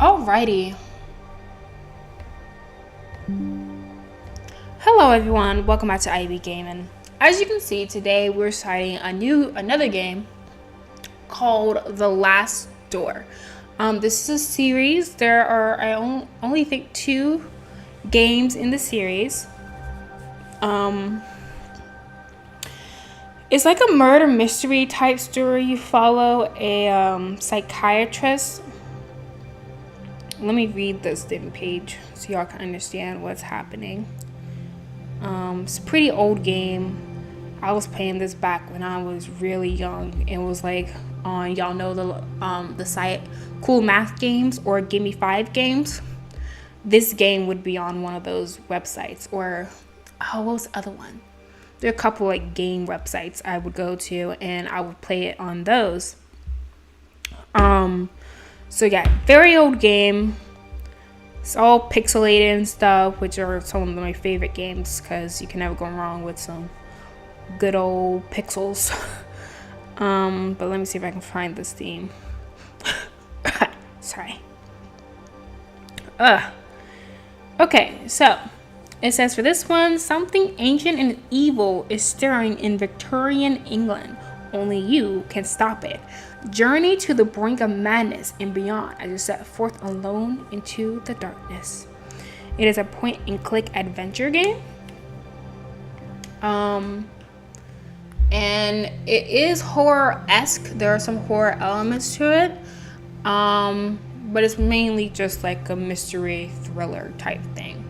Alrighty. Hello everyone, welcome back to IB Gaming. As you can see, today we're starting another game called The Last Door. This is a series. There are I only think 2 games in the series. It's like a murder mystery type story. You follow a psychiatrist. Let me read this page so y'all can understand what's happening. It's a pretty old game. I was playing this back when I was really young. It was like on, y'all know the site Cool Math Games or Gimme 5 Games. This game would be on one of those websites, or what was the other one? There are a couple like game websites I would go to and I would play it on those. So yeah, very old game. It's all pixelated and stuff, which are some of my favorite games because you can never go wrong with some good old pixels. But let me see if I can find this theme. Sorry. Okay, so it says for this one, something ancient and evil is stirring in Victorian England. Only you can stop it. Journey to the brink of madness and beyond as you set forth alone into the darkness. It is a point-and-click adventure game. And it is horror-esque. There are some horror elements to it. But it's mainly just like a mystery thriller type thing.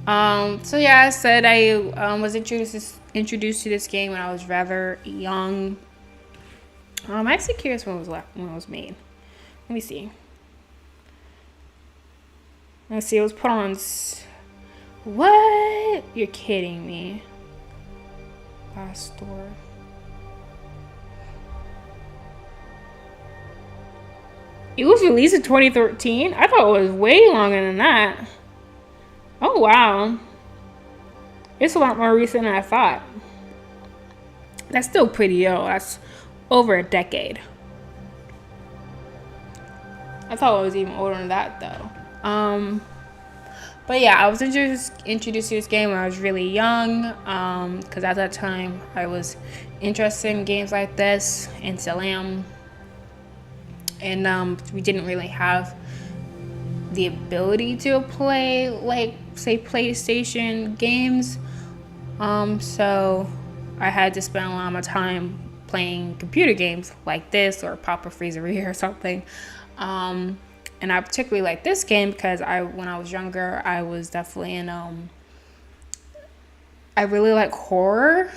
So yeah, I said I was introduced to this game when I was rather young. I'm actually curious when it was made. Let me see. Let's see. It was put on. What? You're kidding me. Last Door. It was released in 2013. I thought it was way longer than that. Oh wow. It's a lot more recent than I thought. That's still pretty old. That's over a decade. I thought it was even older than that though. But yeah, I was introduced to this game when I was really young. Because at that time I was interested in games like this and still am. And we didn't really have the ability to play like say PlayStation games. So I had to spend a lot of my time playing computer games like this or Papa Freezeria or something. And I particularly like this game because when I was younger, I was definitely in I really like horror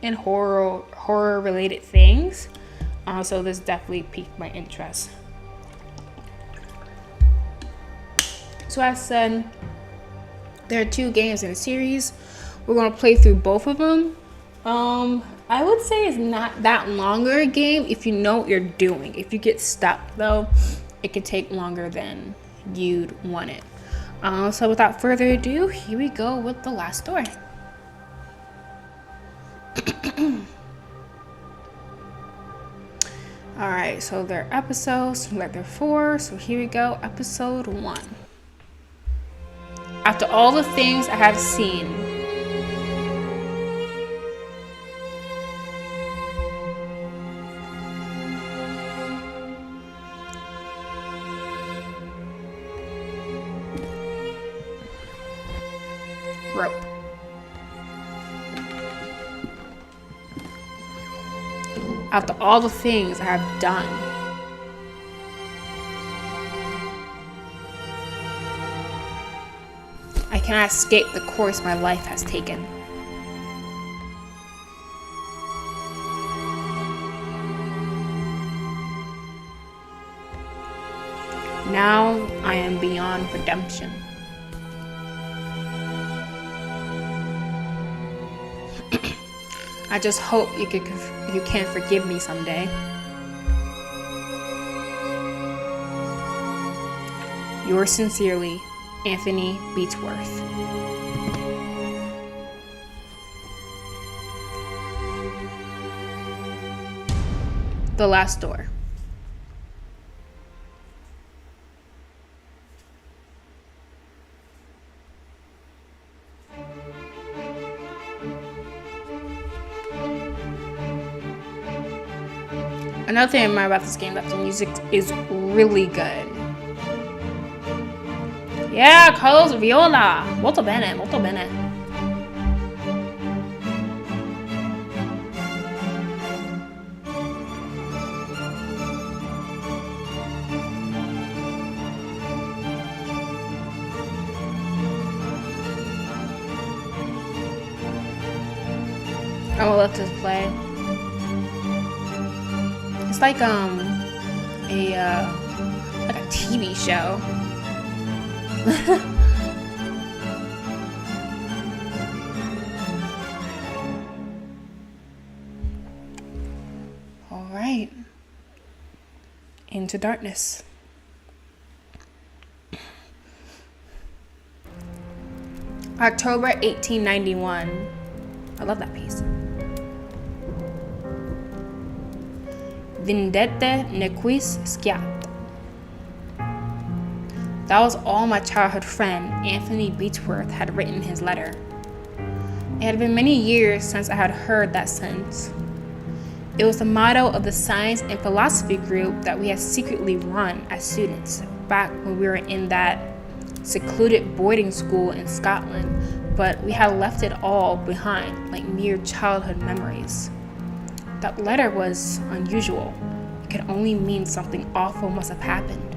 and horror related things. So this definitely piqued my interest. So as I said, there are 2 games in the series. We're gonna play through both of them. I would say it's not that longer a game if you know what you're doing. If you get stuck though, it can take longer than you'd want it. So without further ado, here we go with The Last Door. Alright, so there are episodes, like there are 4. So here we go, episode 1. After all the things I have seen, rope. After all the things I have done, I cannot escape the course my life has taken. Now I am beyond redemption. I just hope you can forgive me someday. Yours sincerely, Anthony Beechworth. The Last Door. Another thing I admire about this game that the music is really good. Yeah, Carlos Viola. Molto bene, molto bene. I will let this play. It's like a TV show. All right. Into darkness. October 1891. I love that piece. Vendette nequis sciat. That was all my childhood friend, Anthony Beechworth, had written in his letter. It had been many years since I had heard that sentence. It was the motto of the science and philosophy group that we had secretly run as students back when we were in that secluded boarding school in Scotland, but we had left it all behind like mere childhood memories. That letter was unusual. It could only mean something awful must have happened.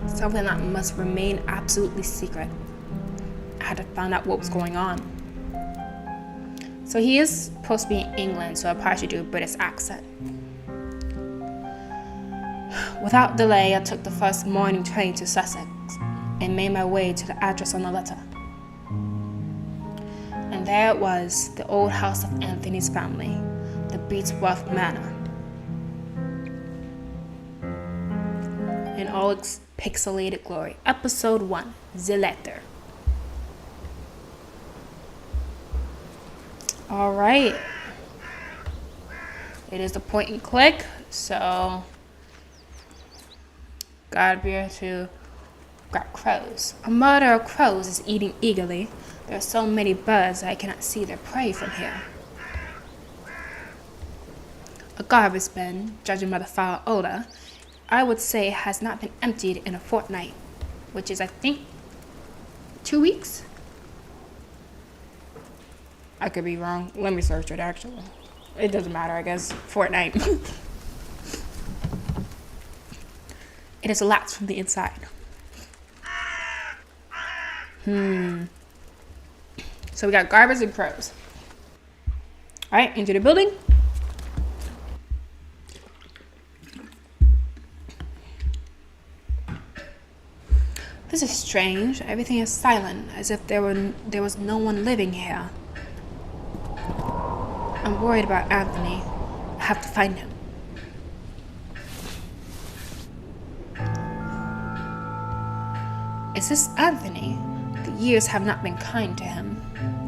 Something that must remain absolutely secret. I had to find out what was going on. So he is supposed to be in England, so I probably should do a British accent. Without delay, I took the first morning train to Sussex and made my way to the address on the letter. And there it was, the old house of Anthony's family, the Beechworth Manor. In all its pixelated glory. Episode 1, The Letter. Alright. It is the point and click, so gotta be able to grab crows. A murder of crows is eating eagerly. There are so many birds that I cannot see their prey from here. A garbage bin, judging by the foul odor, I would say has not been emptied in a fortnight, which is, I think, 2 weeks? I could be wrong. Let me search it, actually. It doesn't matter, I guess. Fortnight. It is lax from the inside. So we got garbage and crows. Alright, into the building. This is strange. Everything is silent, as if there was no one living here. I'm worried about Anthony. I have to find him. Is this Anthony? The years have not been kind to him.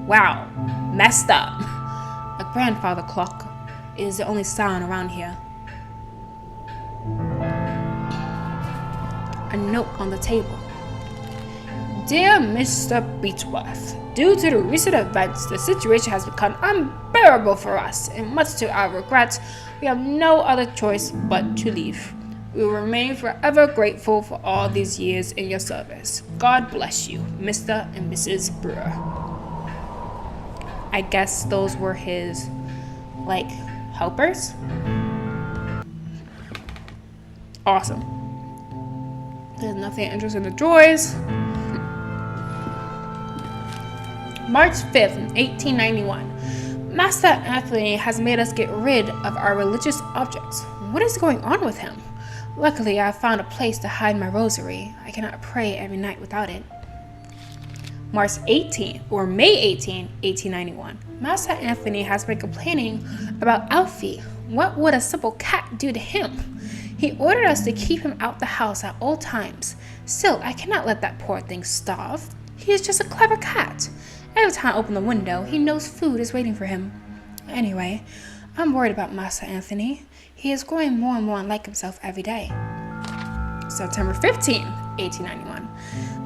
Wow, messed up. A grandfather clock is the only sound around here. A note on the table. Dear Mr. Beechworth, due to the recent events, the situation has become unbearable for us, and much to our regret, we have no other choice but to leave. We will remain forever grateful for all these years in your service. God bless you, Mr. and Mrs. Brewer. I guess those were his, helpers? Awesome. There's nothing interesting in the drawers. March 5th, 1891. Master Anthony has made us get rid of our religious objects. What is going on with him? Luckily, I have found a place to hide my rosary. I cannot pray every night without it. March 18, or May 18, 1891. Master Anthony has been complaining about Alfie. What would a simple cat do to him? He ordered us to keep him out the house at all times. Still, I cannot let that poor thing starve. He is just a clever cat. Every time I open the window, he knows food is waiting for him. Anyway, I'm worried about Master Anthony. He is growing more and more unlike himself every day. September 15, 1891.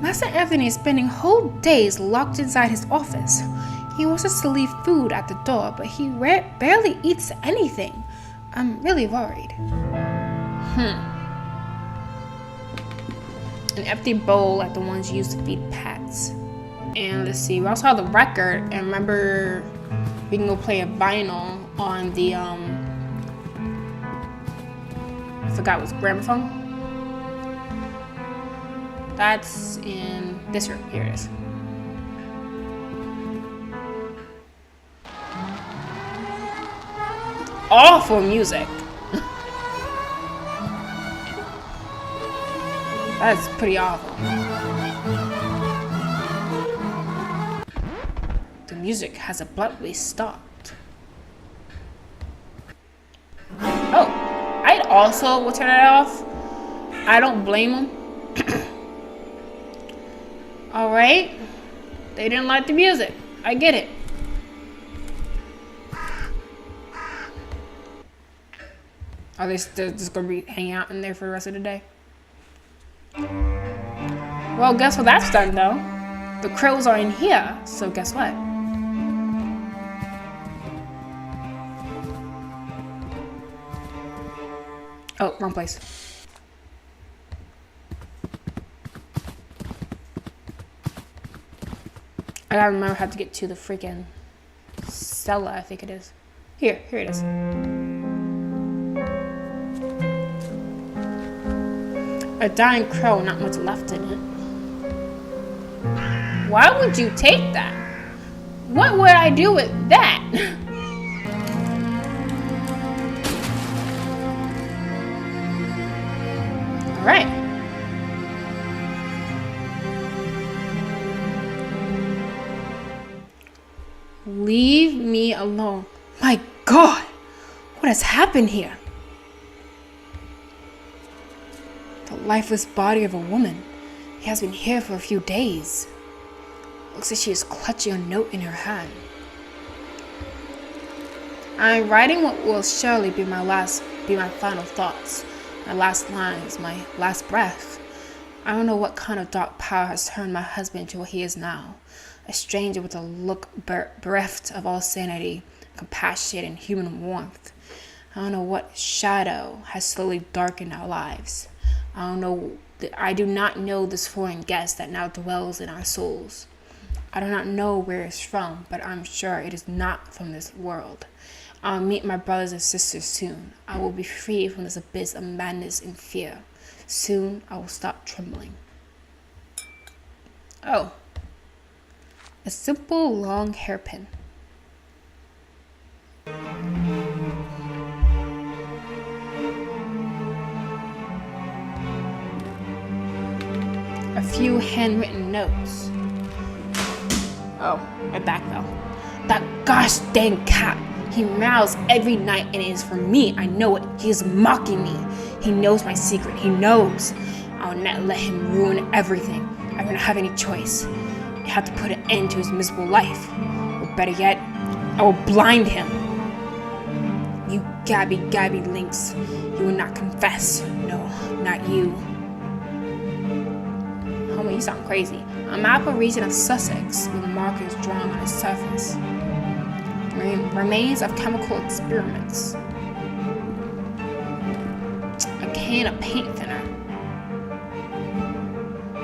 Master Anthony is spending whole days locked inside his office. He wants us to leave food at the door, but he barely eats anything. I'm really worried. An empty bowl like the ones used to feed pets. And let's see, we also have the record. And remember, we can go play a vinyl on the, I forgot it was gramophone. That's in this room. Here it is. Awful music. That's pretty awful. The music has abruptly stopped. Oh, I'd also will turn it off. I don't blame them. Alright. They didn't like the music. I get it. Are they still just gonna be hanging out in there for the rest of the day? Well, guess what that's done though? The crows are in here, so guess what? Oh, wrong place. I gotta remember how to get to the freaking cellar, I think it is. Here it is. A dying crow, not much left in it. Why would you take that? What would I do with that? All right. Leave me alone. My God, what has happened here? The lifeless body of a woman. He has been here for a few days. Looks like she is clutching a note in her hand. I am writing what will surely be my final thoughts, my last lines, my last breath. I don't know what kind of dark power has turned my husband into what he is now. A stranger with a look bereft of all sanity, compassion, and human warmth. I don't know what shadow has slowly darkened our lives. I do not know this foreign guest that now dwells in our souls. I do not know where it's from, but I'm sure it is not from this world. I'll meet my brothers and sisters soon. I will be free from this abyss of madness and fear. Soon I will stop trembling. Oh. A simple long hairpin. A few handwritten notes. Oh, my back fell. That gosh dang cat. He meows every night and it is for me. I know it. He is mocking me. He knows my secret. He knows. I'll not let him ruin everything. I don't have any choice. I have to put an end to his miserable life. Or better yet, I will blind him. You gabby lynx. You will not confess. No, not you. Homie, you sound crazy. A map of region of Sussex with markers drawn on its surface. Remains of chemical experiments. A can of paint thinner.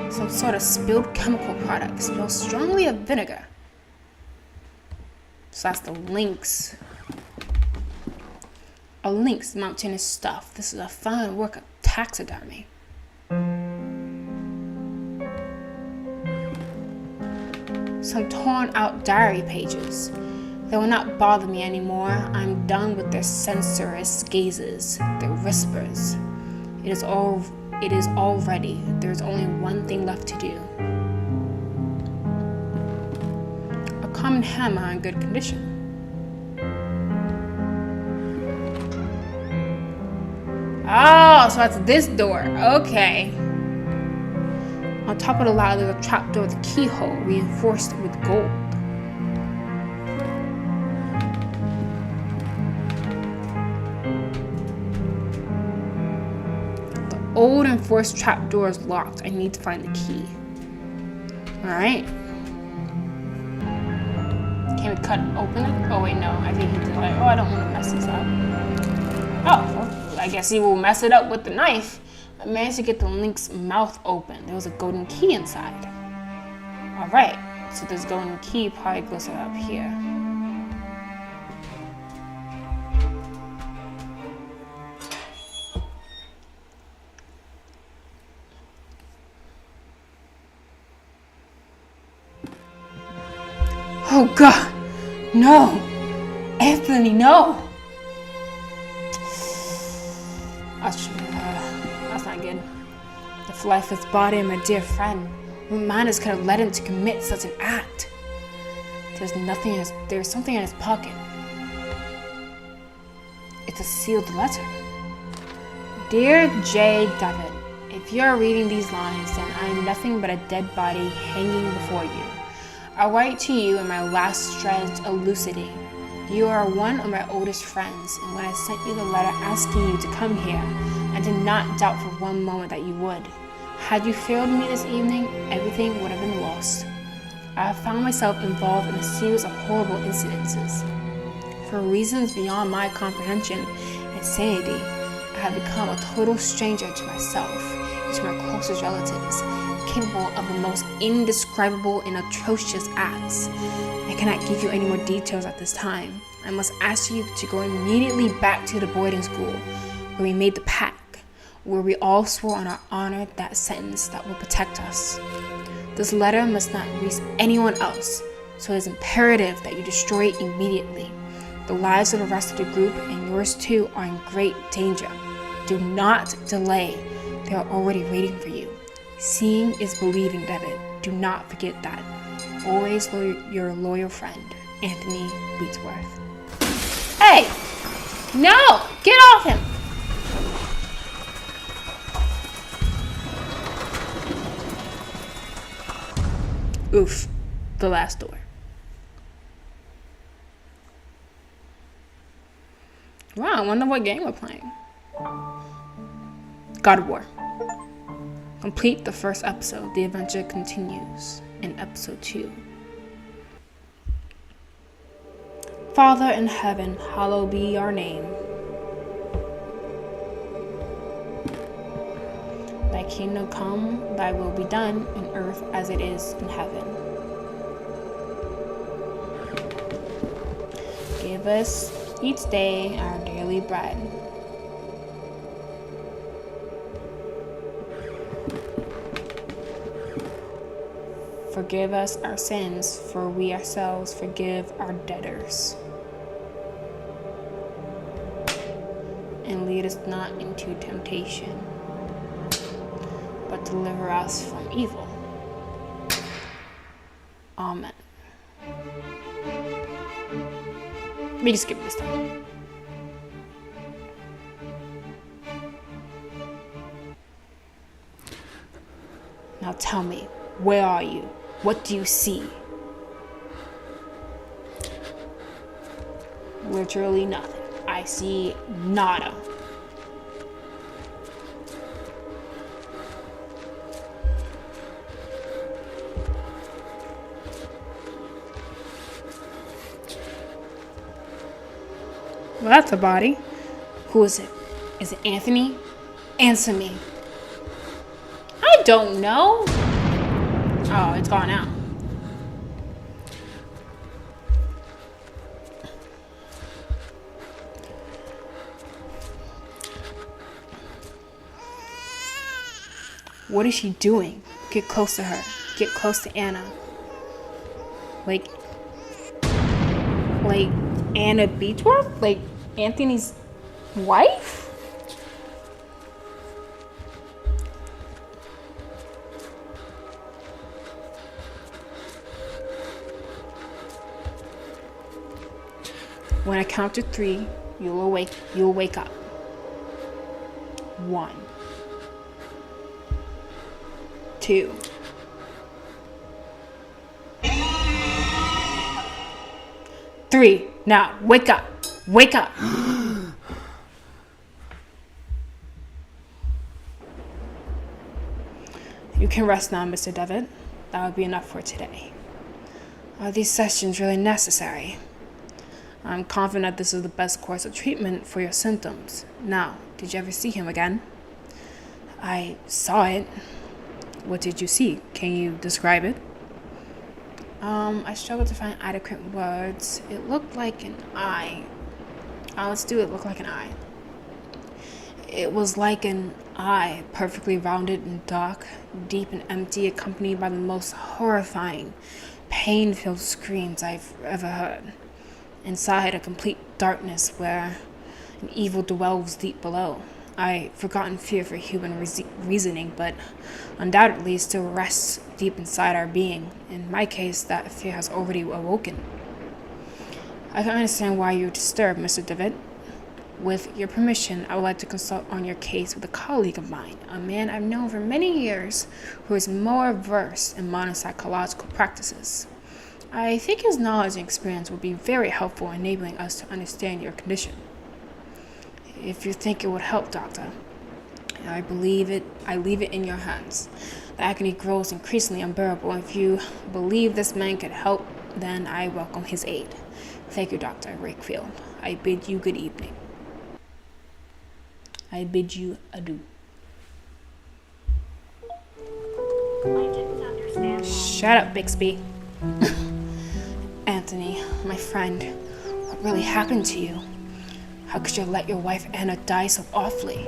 Some sort of spilled chemical product. Smells strongly of vinegar. So that's the lynx. A lynx mountainous stuff. This is a fine work of taxidermy. Some torn out diary pages. They will not bother me anymore. I'm done with their censorious gazes, their whispers. It is all ready. There's only one thing left to do. A common hammer in good condition. Oh, so that's this door. Okay. On top of the ladder, there's a trapdoor with a keyhole reinforced with gold. The old and forced trapdoor is locked. I need to find the key. Alright. Can we open it? Oh wait, no. I think he did like, oh, I don't want to mess this up. Oh, well, I I guess he will mess it up with the knife. I managed to get the link's mouth open. There was a golden key inside. Alright, so this golden key probably goes up here. Oh God, no! Anthony, no! That's not good. If lifeless body and my dear friend, what manners could have led him to commit such an act? There's something in his pocket. It's a sealed letter. Dear J. Devitt, if you are reading these lines, then I am nothing but a dead body hanging before you. I write to you in my last shreds of lucidity. You are one of my oldest friends, and when I sent you the letter asking you to come here, I did not doubt for one moment that you would. Had you failed me this evening, everything would have been lost. I have found myself involved in a series of horrible incidences. For reasons beyond my comprehension and sanity, I have become a total stranger to myself and to my closest relatives, capable of the most indescribable and atrocious acts. I cannot give you any more details at this time. I must ask you to go immediately back to the boarding school where we made the pact, where we all swore on our honor that sentence that will protect us. This letter must not reach anyone else, so it is imperative that you destroy it immediately. The lives of the rest of the group and yours too are in great danger. Do not delay. They are already waiting for you. Seeing is believing, Devitt. Do not forget that. Always your loyal friend, Anthony Beechworth. Hey! No! Get off him! Oof. The last door. Wow, I wonder what game we're playing. God of War. Complete the first episode. The adventure continues in episode 2. Father in heaven, hallowed be your name. Thy kingdom come, thy will be done in earth as it is in heaven. Give us each day our daily bread. Forgive us our sins, for we ourselves forgive our debtors. And lead us not into temptation, but deliver us from evil. Amen. We can skip this time. Now tell me, where are you? What do you see? Literally nothing. I see nada. Well, that's a body. Who is it? Is it Anthony? Answer me. I don't know. Oh, it's gone out. What is she doing? Get close to her. Get close to Anna. Like Anna Beechworth? Like Anthony's wife? When I count to 3, you'll wake up. 1, 2. Three. Now, wake up. Wake up. You can rest now, Mr. Devitt. That would be enough for today. Are these sessions really necessary? I'm confident this is the best course of treatment for your symptoms. Now, Did you ever see him again? I saw it. What did you see? Can you describe it? I struggled to find adequate words. It looked like an eye. Let's do it look like an eye. It was like an eye, perfectly rounded and dark, deep and empty, accompanied by the most horrifying, pain-filled screams I've ever heard. Inside, a complete darkness where an evil dwells deep below. I've forgotten fear for human reasoning, but undoubtedly still rests deep inside our being. In my case, that fear has already awoken. I can understand why you're disturbed, Mr. Devitt. With your permission, I would like to consult on your case with a colleague of mine, a man I've known for many years who is more versed in modern psychological practices. I think his knowledge and experience will be very helpful in enabling us to understand your condition. If you think it would help, Doctor, I leave it in your hands. The agony grows increasingly unbearable. If you believe this man could help, then I welcome his aid. Thank you, Dr. Wakefield. I bid you good evening. I bid you adieu. I didn't understand. Shut up, Bixby. Anthony, my friend, what really happened to you? How could you let your wife Anna die so awfully?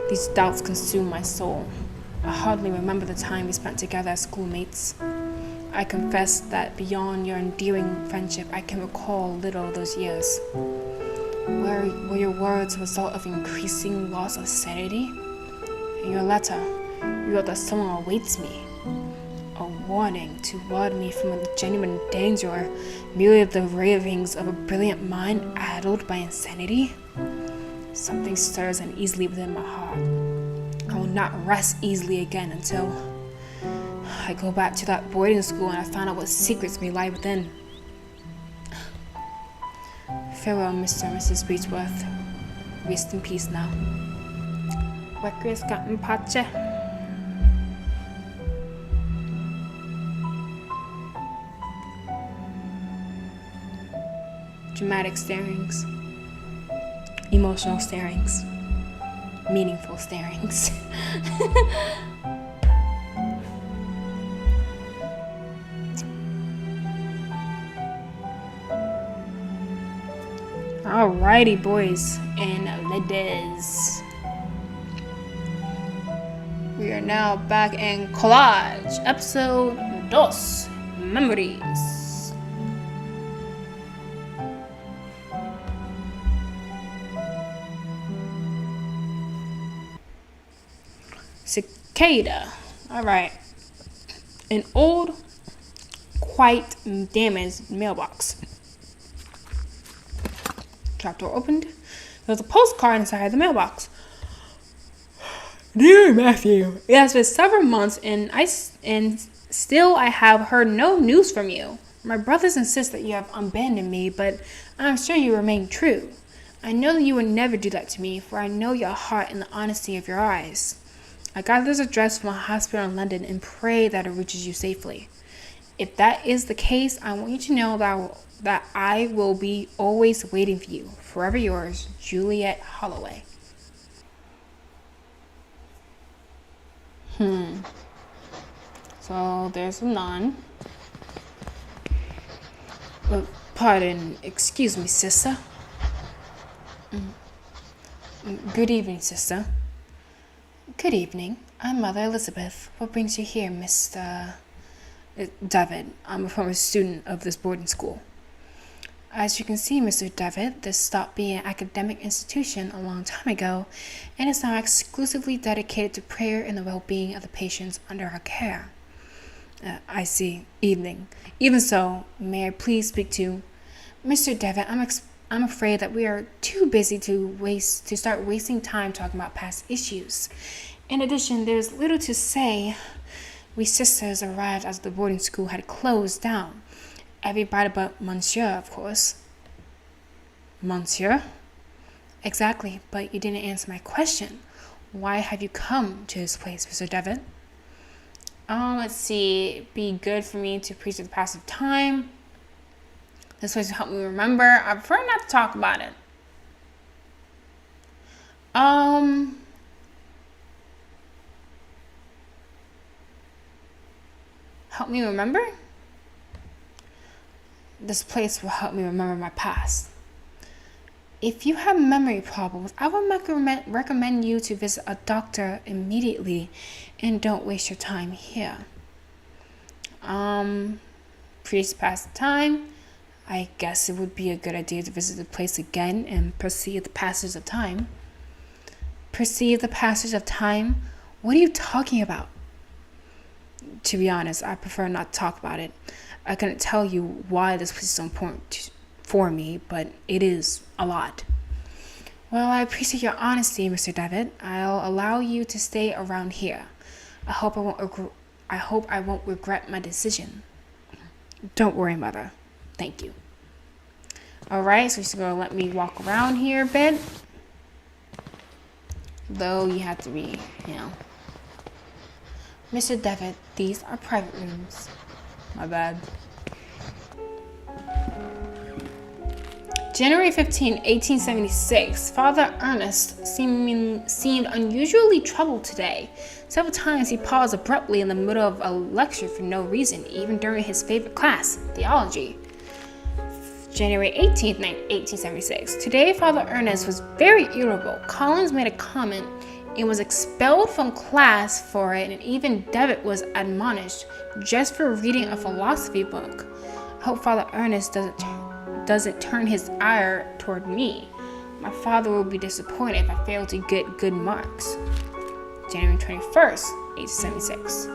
These doubts consume my soul. I hardly remember the time we spent together as schoolmates. I confess that beyond your endearing friendship, I can recall little of those years. Were your words a result of increasing loss of sanity? In your letter, you wrote that someone awaits me. A warning to ward me from a genuine danger, or merely the ravings of a brilliant mind addled by insanity? Something stirs uneasily within my heart. I will not rest easily again until I go back to that boarding school and I find out what secrets may lie within. Farewell, Mr. and Mrs. Beechworth. Rest in peace now. Requiescat in pace. Dramatic starings, emotional starings, meaningful starings. Alrighty, boys and ladies. We are now back in Collage, episode 2, Memories. Cicada. Alright. An old, quite damaged mailbox. Trapdoor opened. There was a postcard inside the mailbox. Dear Matthew, it has been several months and still I have heard no news from you. My brothers insist that you have abandoned me, but I'm sure you remain true. I know that you would never do that to me, for I know your heart and the honesty of your eyes. I got this address from a hospital in London and pray that it reaches you safely. If that is the case, I want you to know that I will be always waiting for you. Forever yours, Juliet Holloway. So there's a nun. Pardon, excuse me, sister. Good evening, sister. Good evening. I'm Mother Elizabeth. What brings you here, Mr. Devitt? I'm a former student of this boarding school. As you can see, Mr. Devitt, this stopped being an academic institution a long time ago and is now exclusively dedicated to prayer and the well-being of the patients under our care. I see. Evening. Even so, may I please speak to Mr. Devitt? I'm afraid that we are too busy to start wasting time talking about past issues. In addition, there's little to say. We sisters arrived as the boarding school had closed down. Everybody but Monsieur, of course. Monsieur? Exactly, but you didn't answer my question. Why have you come to this place, Mr. Devitt? Let's see. It'd be good for me to preach at the passage of time. This place will help me remember. I prefer not to talk about it. Um, help me remember? This place will help me remember my past. If you have memory problems, I would recommend you to visit a doctor immediately and don't waste your time here. Please pass the time. I guess it would be a good idea to visit the place again and perceive the passage of time. Perceive the passage of time? What are you talking about? To be honest, I prefer not to talk about it. I couldn't tell you why this place is so important for me, but it is a lot. Well, I appreciate your honesty, Mr. Devitt. I'll allow you to stay around here. I hope I won't regret my decision. Don't worry, Mother. Thank you. Alright, so she's going to let me walk around here a bit. Though you have to be, Mr. Devitt, these are private rooms. My bad. January 15, 1876. Father Ernest seemed unusually troubled today. Several times he paused abruptly in the middle of a lecture for no reason, even during his favorite class, theology. January 18, 1876. Today, Father Ernest was very irritable. Collins made a comment and was expelled from class for it, and even Devitt was admonished just for reading a philosophy book. I hope Father Ernest doesn't turn his ire toward me. My father will be disappointed if I fail to get good marks. January 21st, 1876.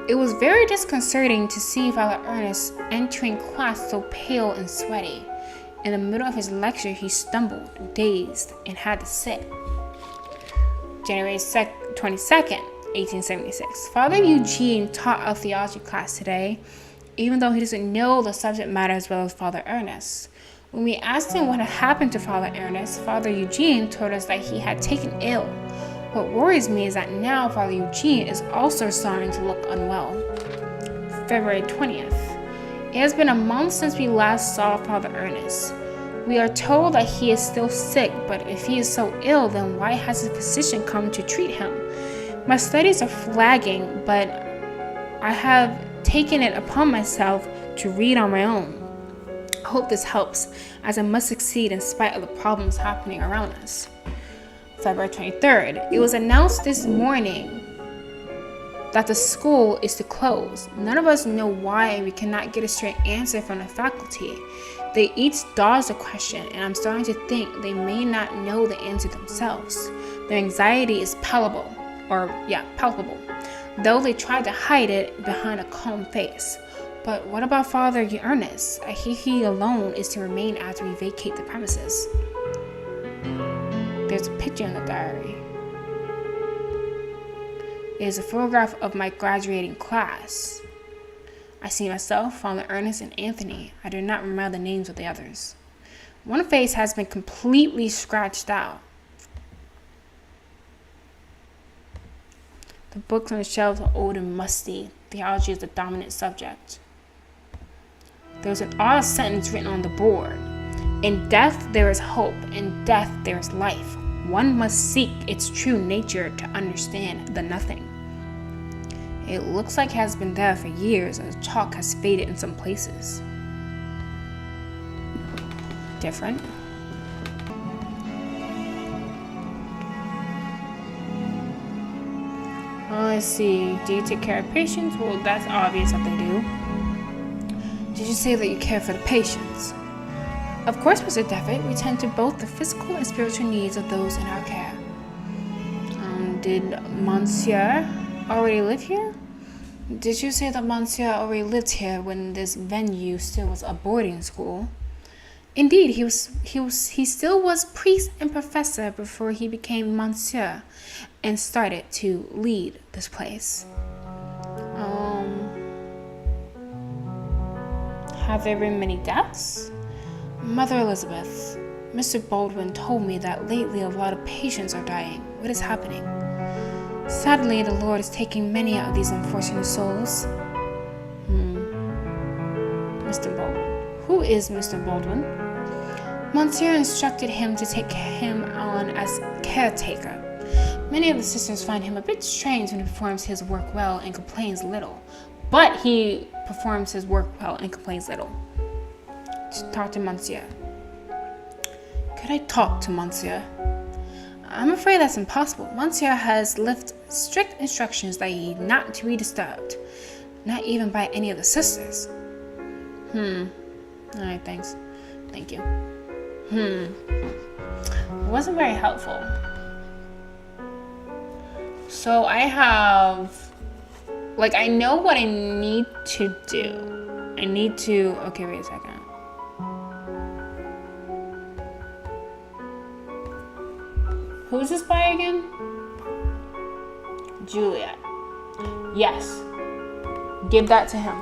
It was very disconcerting to see Father Ernest entering class so pale and sweaty. In the middle of his lecture, he stumbled, dazed, and had to sit. January 22nd, 1876. Father Eugene taught a theology class today, even though he doesn't know the subject matter as well as Father Ernest. When we asked him what had happened to Father Ernest, Father Eugene told us that he had taken ill. What worries me is that now Father Eugene is also starting to look unwell. February 20th. It has been a month since we last saw Father Ernest. We are told that he is still sick, but if he is so ill, then why has a physician come to treat him? My studies are flagging, but I have taken it upon myself to read on my own. I hope this helps, as I must succeed in spite of the problems happening around us. February 23rd. It was announced this morning that the school is to close. None of us know why, and we cannot get a straight answer from the faculty. They each dodge the question, and I'm starting to think they may not know the answer themselves. Their anxiety is palpable, though they try to hide it behind a calm face. But what about Father Ernest? I hear he alone is to remain after we vacate the premises. There's a picture in the diary. It is a photograph of my graduating class. I see myself, Father Ernest, and Anthony. I do not remember the names of the others. One face has been completely scratched out. The books on the shelves are old and musty. Theology is the dominant subject. There's an odd sentence written on the board. In death there is hope, in death there is life. One must seek its true nature to understand the nothing. It looks like it has been there for years, and the chalk has faded in some places. Different. Let's see. Do you take care of patients? Well, that's obvious that they do. Did you say that you care for the patients? Of course, Mr. Devitt. We tend to both the physical and spiritual needs of those in our care. Did Monsieur already live here? Did you say that Monsieur already lived here when this venue still was a boarding school? Indeed, he still was priest and professor before he became Monsieur and started to lead this place. Have there been many deaths? Mother Elizabeth, Mr. Baldwin told me that lately a lot of patients are dying. What is happening? Sadly, the Lord is taking many of these unfortunate souls. Mr. Baldwin. Who is Mr. Baldwin? Monsieur instructed him to take him on as caretaker. Many of the sisters find him a bit strange when he performs his work well and complains little. But he performs his work well and complains little. Talk to Monsieur. Could I talk to Monsieur? I'm afraid that's impossible. Monsieur has left strict instructions that he not to be disturbed. Not even by any of the sisters. Alright, thanks. Thank you. It wasn't very helpful. So I have... Like, I know what I need to do. I need to... Okay, wait a second. Who is this by again? Juliet. Yes. Give that to him.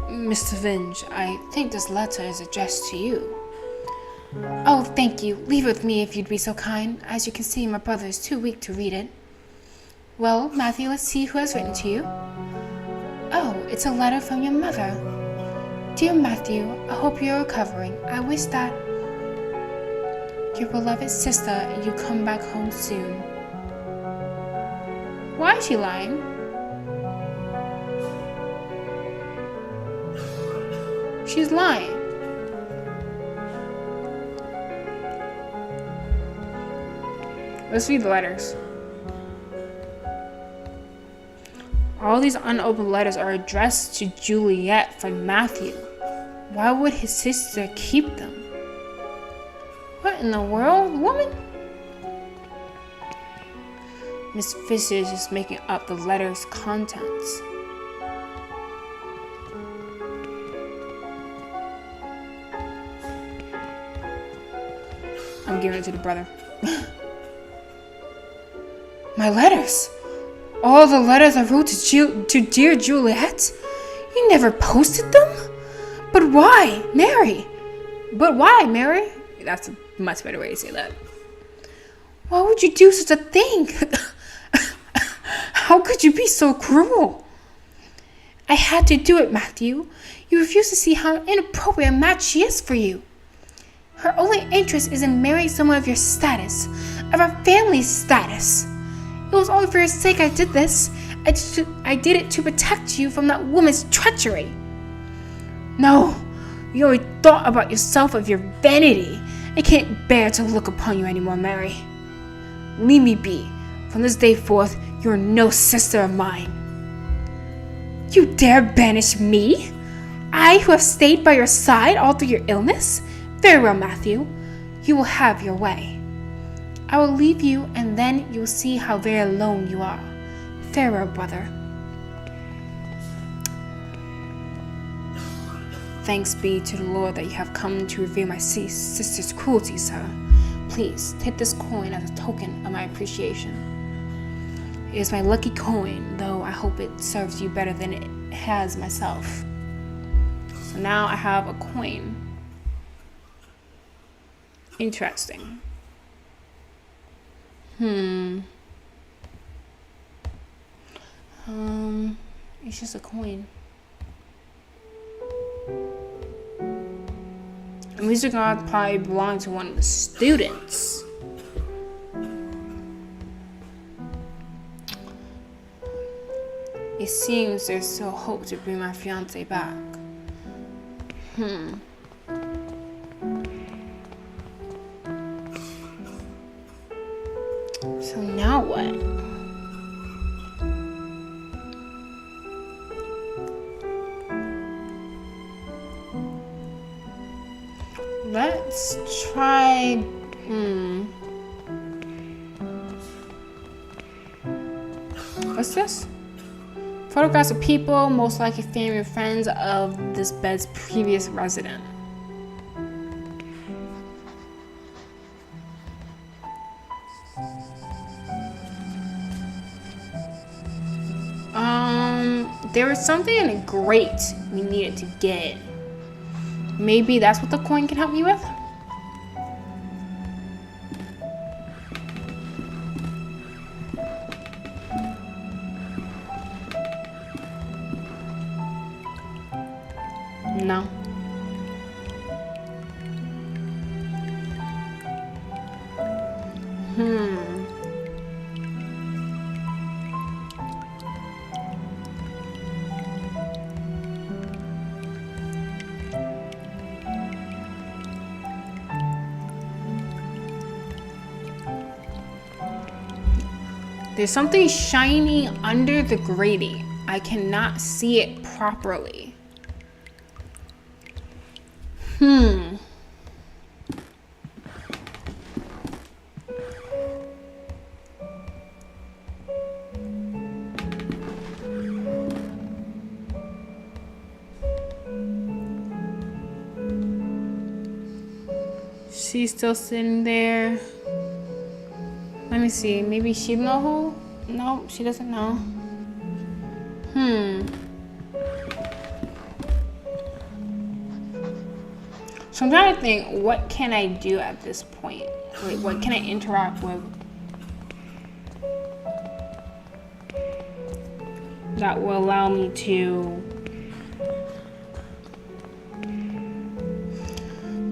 Mr. Vinge, I think this letter is addressed to you. Oh, thank you. Leave it with me if you'd be so kind. As you can see, my brother is too weak to read it. Well, Matthew, let's see who has written to you. Oh, it's a letter from your mother. Dear Matthew, I hope you're recovering. I wish that your beloved sister and you come back home soon. Why is she lying? She's lying. Let's read the letters. All these unopened letters are addressed to Juliet from Matthew. Why would his sister keep them? What in the world, woman? Miss Fisher is just making up the letter's contents. I'm giving it to the brother. My letters! All the letters I wrote to dear Juliet? You never posted them? But why, Mary? But why, Mary? That's a much better way to say that. Why would you do such a thing? How could you be so cruel? I had to do it, Matthew. You refuse to see how inappropriate a match she is for you. Her only interest is in marrying someone of your status, of our family's status. It was only for your sake I did this. I did it to protect you from that woman's treachery. No, you only thought about yourself of your vanity. I can't bear to look upon you anymore, Mary. Leave me be. From this day forth, you are no sister of mine. You dare banish me? I who have stayed by your side all through your illness? Very well, Matthew. You will have your way. I will leave you, and then you will see how very alone you are. Farewell, brother. Thanks be to the Lord that you have come to reveal my sister's cruelty, sir. Please, take this coin as a token of my appreciation. It is my lucky coin, though I hope it serves you better than it has myself. So now I have a coin. Interesting. It's just a coin. And these are gonna probably belong to one of the students. It seems there's still hope to bring my fiance back. So now what? Let's try, What's this? Photographs of people, most likely family and friends of this bed's previous resident. There was something in a grate we needed to get. Maybe that's what the coin can help me with? There's something shiny under the grating. I cannot see it properly. She's still sitting there. Let me see. Maybe she know who? No, she doesn't know. So I'm trying to think, what can I do at this point? Like, what can I interact with that will allow me to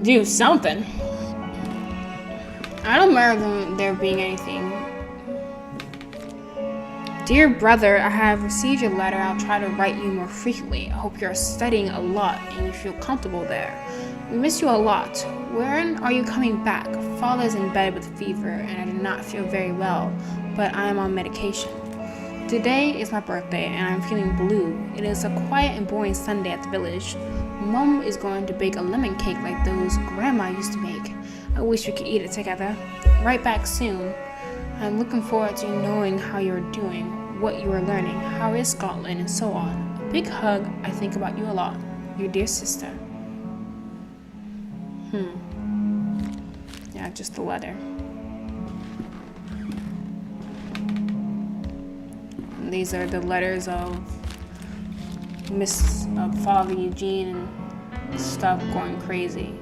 do something? I don't remember there being anything. Dear brother, I have received your letter. I'll try to write you more frequently. I hope you're studying a lot and you feel comfortable there. We miss you a lot. When are you coming back? Father's in bed with fever and I do not feel very well, but I am on medication. Today is my birthday and I'm feeling blue. It is a quiet and boring Sunday at the village. Mom is going to bake a lemon cake like those Grandma used to make. I wish we could eat it together. Right back soon. I'm looking forward to knowing how you're doing, what you are learning, how is Scotland, and so on. A big hug. I think about you a lot. Your dear sister. Yeah, just the letter. And these are the letters of Father Eugene and stuff going crazy.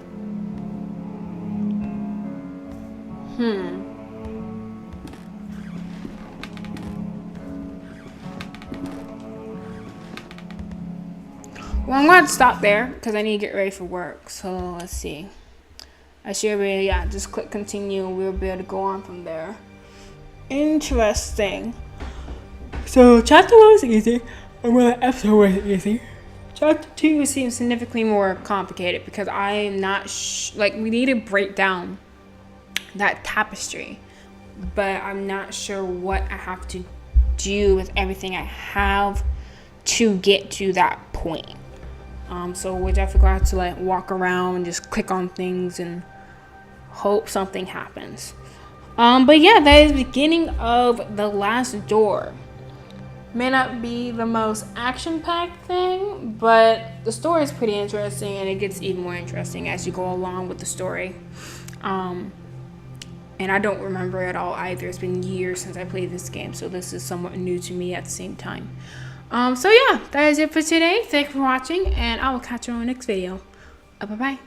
Well, I'm going to stop there because I need to get ready for work. So let's see. I should be, just click continue and we'll be able to go on from there. Interesting. So chapter 1 was easy. Episode was easy. Chapter 2 seems significantly more complicated because I am not we need to break down that tapestry, but I'm not sure what I have to do with everything I have to get to that point. So we're definitely going to have to walk around and just click on things and hope something happens. But yeah, that is the beginning of The Last Door. May not be the most action-packed thing, but the story is pretty interesting and it gets even more interesting as you go along with the story. And I don't remember it all either. It's been years since I played this game, so this is somewhat new to me at the same time. So yeah, that is it for today. Thank you for watching, and I will catch you on the next video. Bye-bye.